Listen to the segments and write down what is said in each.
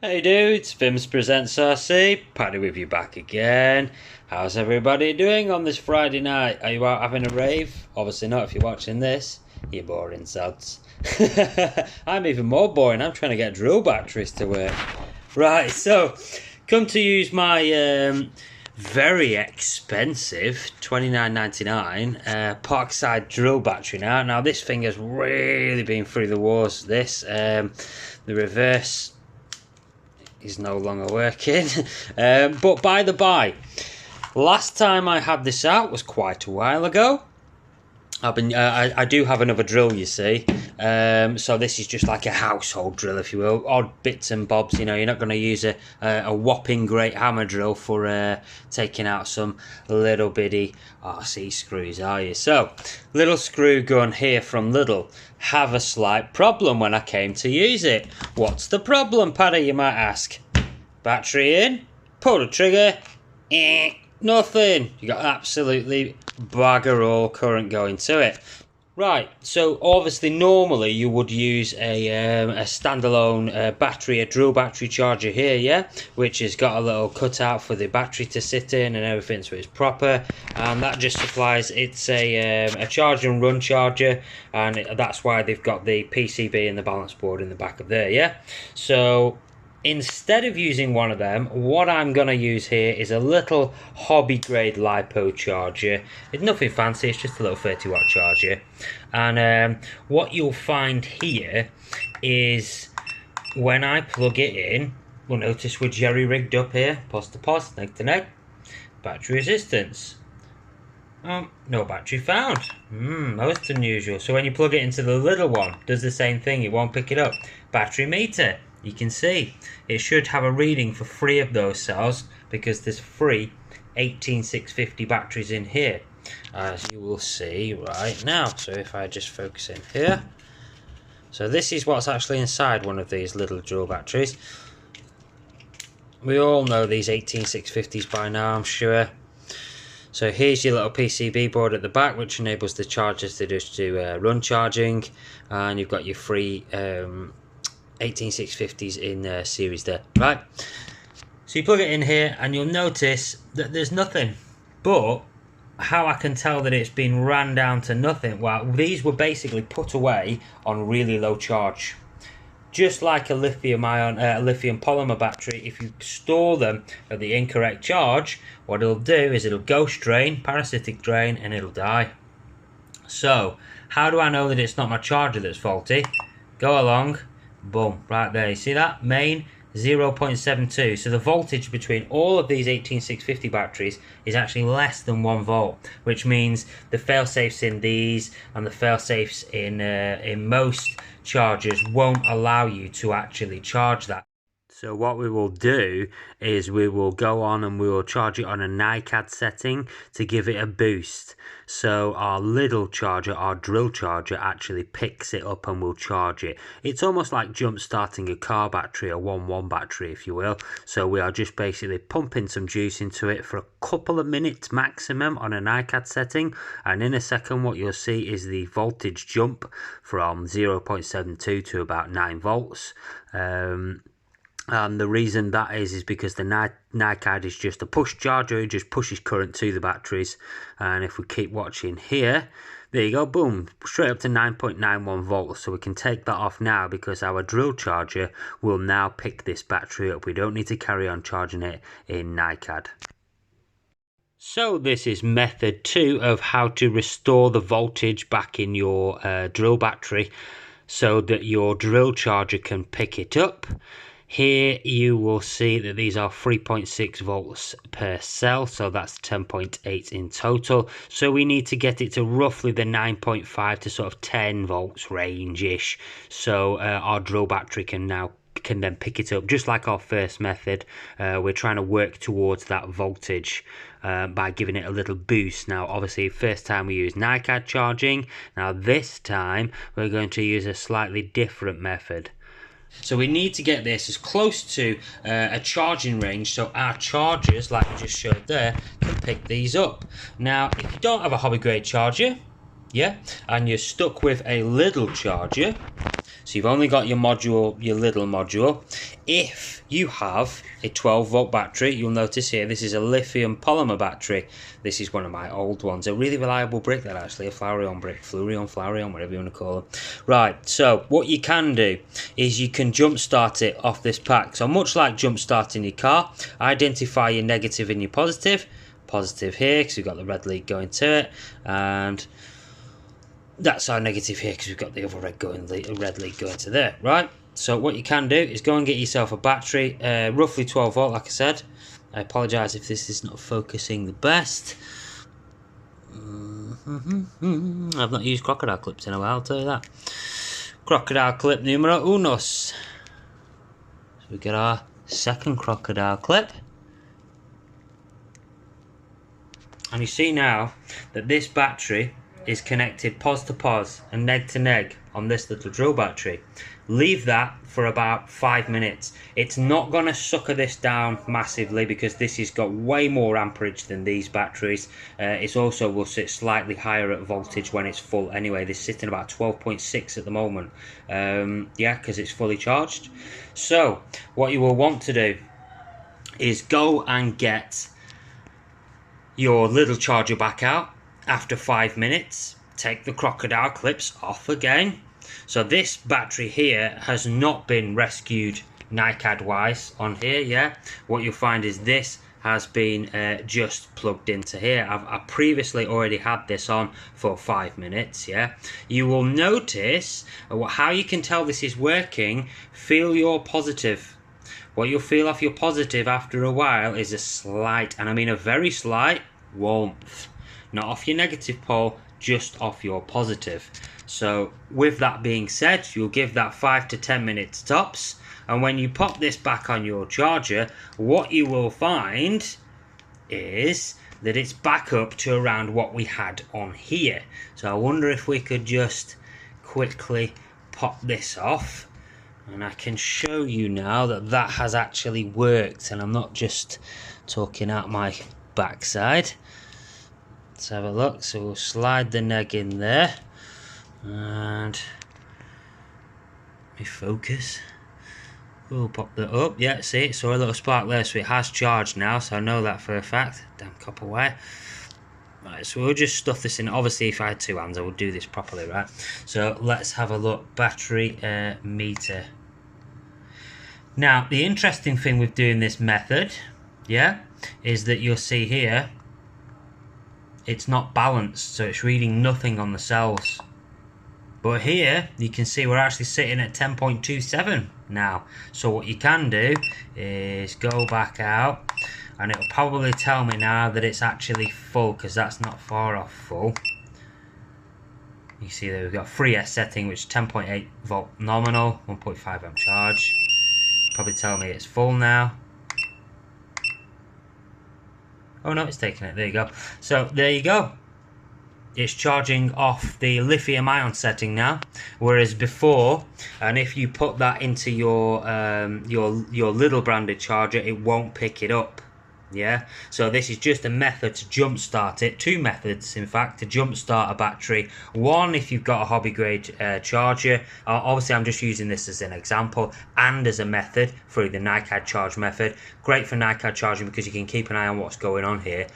Hey dudes, Vims Presents RC, Paddy with you back again. How's everybody doing on this Friday night? Are you out having a rave? Obviously not if you're watching this, you boring sods. I'm even more boring, I'm trying to get drill batteries to work. Right, so, come to use my very expensive $29.99 Parkside drill battery now. Now this thing has really been through the wars, the reverse is no longer working. But by the by, last time I had this out was quite a while ago. I do have another drill, you see. So this is just like a household drill, if you will. Odd bits and bobs, you know. You're not going to use a whopping great hammer drill for taking out some little bitty RC screws, are you? So, little screw gun here from Lidl. Have a slight problem when I came to use it. What's the problem, Paddy, you might ask? Battery in, pull the trigger, nothing. You got absolutely bugger all current going to it. Right, so obviously normally you would use a standalone battery, a drill battery charger here, yeah, which has got a little cutout for the battery to sit in and everything, so it's proper, and that just supplies, it's a charge and run charger, and that's why they've got the PCB and the balance board in the back of there, yeah. So instead of using one of them, what I'm going to use here is a little hobby grade LiPo charger. It's nothing fancy, it's just a little 30 watt charger. And what you'll find here is when I plug it in, we'll notice we're jerry rigged up here, pos to pos, neg to neg. Battery resistance. No battery found. Most unusual. So when you plug it into the little one, does the same thing, it won't pick it up. Battery meter. You can see it should have a reading for 3 of those cells because there's 3 18650 batteries in here, as you will see right now. So if I just focus in here, so this is what's actually inside one of these little drill batteries. We all know these 18650s by now, I'm sure. So here's your little PCB board at the back, which enables the chargers to just do run charging, and you've got your 3 18650s in series there, right? So you plug it in here and you'll notice that there's nothing. But how I can tell that it's been ran down to nothing, well, these were basically put away on really low charge. Just like a lithium polymer battery, if you store them at the incorrect charge, what it'll do is it'll ghost drain, parasitic drain, and it'll die. So how do I know that it's not my charger that's faulty? Go along. Boom, right there, you see that? Main 0.72, so the voltage between all of these 18650 batteries is actually less than 1 volt, which means the fail-safes in these and the fail-safes in most chargers won't allow you to actually charge that. So what we will do is we will go on and we will charge it on a nicad setting to give it a boost. So our Lidl charger, our drill charger, actually picks it up and will charge it. It's almost like jump starting a car battery, a 1-1 battery if you will. So we are just basically pumping some juice into it for a couple of minutes maximum on a nicad setting, and in a second what you'll see is the voltage jump from 0.72 to about 9 volts. And the reason that is because the nicad is just a push charger. It just pushes current to the batteries, and if we keep watching here, there you go, boom, straight up to 9.91 volts. So we can take that off now because our drill charger will now pick this battery up. We don't need to carry on charging it in nicad. So this is method 2 of how to restore the voltage back in your drill battery so that your drill charger can pick it up. Here you will see that these are 3.6 volts per cell, so that's 10.8 in total. So we need to get it to roughly the 9.5 to sort of 10 volts range-ish, so our drill battery can then pick it up, just like our first method. We're trying to work towards that voltage by giving it a little boost. Now obviously first time we use nicad charging, now this time we're going to use a slightly different method. So we need to get this as close to a charging range so our chargers, like I just showed there, can pick these up. Now if you don't have a hobby grade charger, yeah, and you're stuck with a Lidl charger, So you've only got your module, your Lidl module. If you have a 12-volt battery, you'll notice here this is a lithium polymer battery. This is one of my old ones. A really reliable brick, that actually, a Flareon brick, Flareon, whatever you want to call it. Right, so what you can do is you can jump start it off this pack. So much like jump starting your car, identify your negative and your positive. Positive here because we've got the red lead going to it, and that's our negative here because we've got the other red lead going to there, right? So what you can do is go and get yourself a battery, roughly 12 volt, like I said. I apologise if this is not focusing the best. I've not used crocodile clips in a while, I'll tell you that. Crocodile clip numero unos. So we get our second crocodile clip. And you see now that this battery is connected pos to pos and neg to neg on this little drill battery. Leave that for about 5 minutes. It's not going to sucker this down massively because this has got way more amperage than these batteries. It's also will sit slightly higher at voltage when it's full anyway. This is sitting about 12.6 at the moment. Yeah, because it's fully charged. So what you will want to do is go and get your little charger back out after 5 minutes. Take the crocodile clips off again. So this battery here has not been rescued nicad wise on here, yeah. What you'll find is this has been just plugged into here. I previously already had this on for 5 minutes, yeah. You will notice how you can tell this is working. Feel your positive. What you'll feel off your positive after a while is a slight, and I mean a very slight, warmth. Not off your negative pole, just off your positive. So with that being said, you'll give that 5 to 10 minutes tops, and when you pop this back on your charger, what you will find is that it's back up to around what we had on here. So I wonder if we could just quickly pop this off, and I can show you now that that has actually worked, and I'm not just talking out my backside. Let's have a look. So we'll slide the neg in there, and let me focus. We'll pop that up. Yeah, see, it saw a little spark there, so it has charged now, so I know that for a fact. Damn copper wire. Right, so we'll just stuff this in. Obviously, if I had two hands, I would do this properly, right? So let's have a look. Battery meter. Now, the interesting thing with doing this method, yeah, is that you'll see here, it's not balanced, so it's reading nothing on the cells. But here, you can see we're actually sitting at 10.27 now. So what you can do is go back out, and it'll probably tell me now that it's actually full, because that's not far off full. You see there we've got 3S setting, which is 10.8 volt nominal, 1.5 amp charge. Probably tell me it's full now. Oh no, it's taking it. There you go. So there you go. It's charging off the lithium ion setting now, whereas before, and if you put that into your Lidl branded charger, it won't pick it up. Yeah, so this is just a method to jump start it. Two methods, in fact, to jump start a battery. One, if you've got a hobby grade charger. Obviously, I'm just using this as an example, and as a method through the nicad charge method. Great for nicad charging because you can keep an eye on what's going on here.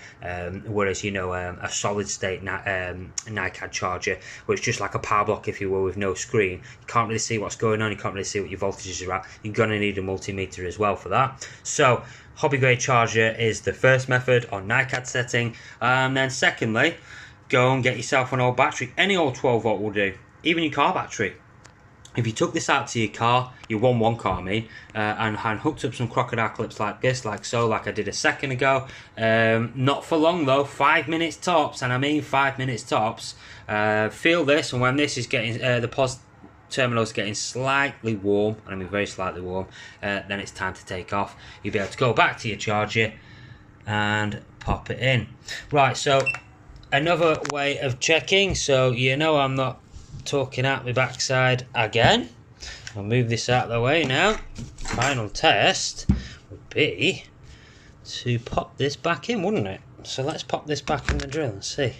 Whereas, you know, a solid state nicad charger, which is just like a power block, if you will, with no screen. You can't really see what's going on. You can't really see what your voltages are at. You're going to need a multimeter as well for that. So hobby grade charger is the first method on nicad setting, and then secondly, go and get yourself an old battery. Any old 12 volt will do, even your car battery. If you took this out to your car, your 1.1 car I mean, and hooked up some crocodile clips like this, like so, like I did a second ago, not for long though, 5 minutes tops, and I mean 5 minutes tops. Feel this, and when this is getting the positive terminal is getting slightly warm, and I mean very slightly warm, then it's time to take off. You'll be able to go back to your charger and pop it in. Right, so another way of checking, so you know I'm not talking out my backside again. I'll move this out of the way now. Final test would be to pop this back in, wouldn't it? So let's pop this back in the drill and see.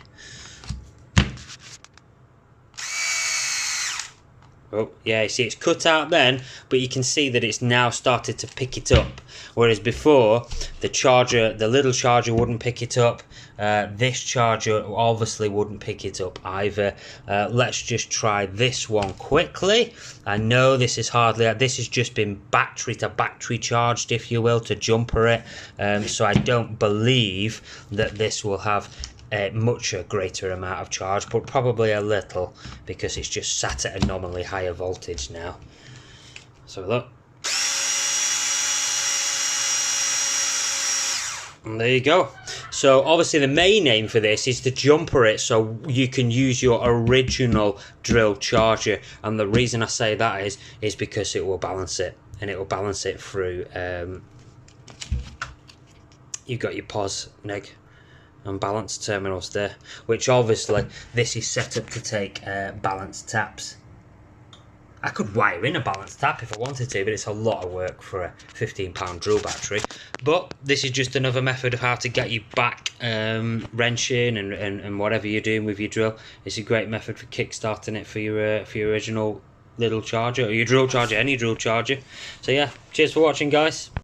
Oh, yeah, you see it's cut out then, but you can see that it's now started to pick it up. Whereas before, the Lidl charger wouldn't pick it up. This charger obviously wouldn't pick it up either. Let's just try this one quickly. I know this is this has just been battery to battery charged, if you will, to jumper it. So I don't believe that this will have a much greater amount of charge, but probably a little, because it's just sat at a nominally higher voltage now. So look, and there you go. So obviously the main aim for this is to jumper it so you can use your original drill charger, and the reason I say that is because it will balance it, and it will balance it through you've got your pos, neg, and balance terminals there, which obviously this is set up to take balance taps. I could wire in a balance tap if I wanted to, but it's a lot of work for a £15 drill battery. But this is just another method of how to get you back wrenching and whatever you're doing with your drill. It's a great method for kickstarting it for your original Lidl charger, or your drill charger, any drill charger. So yeah, cheers for watching, guys.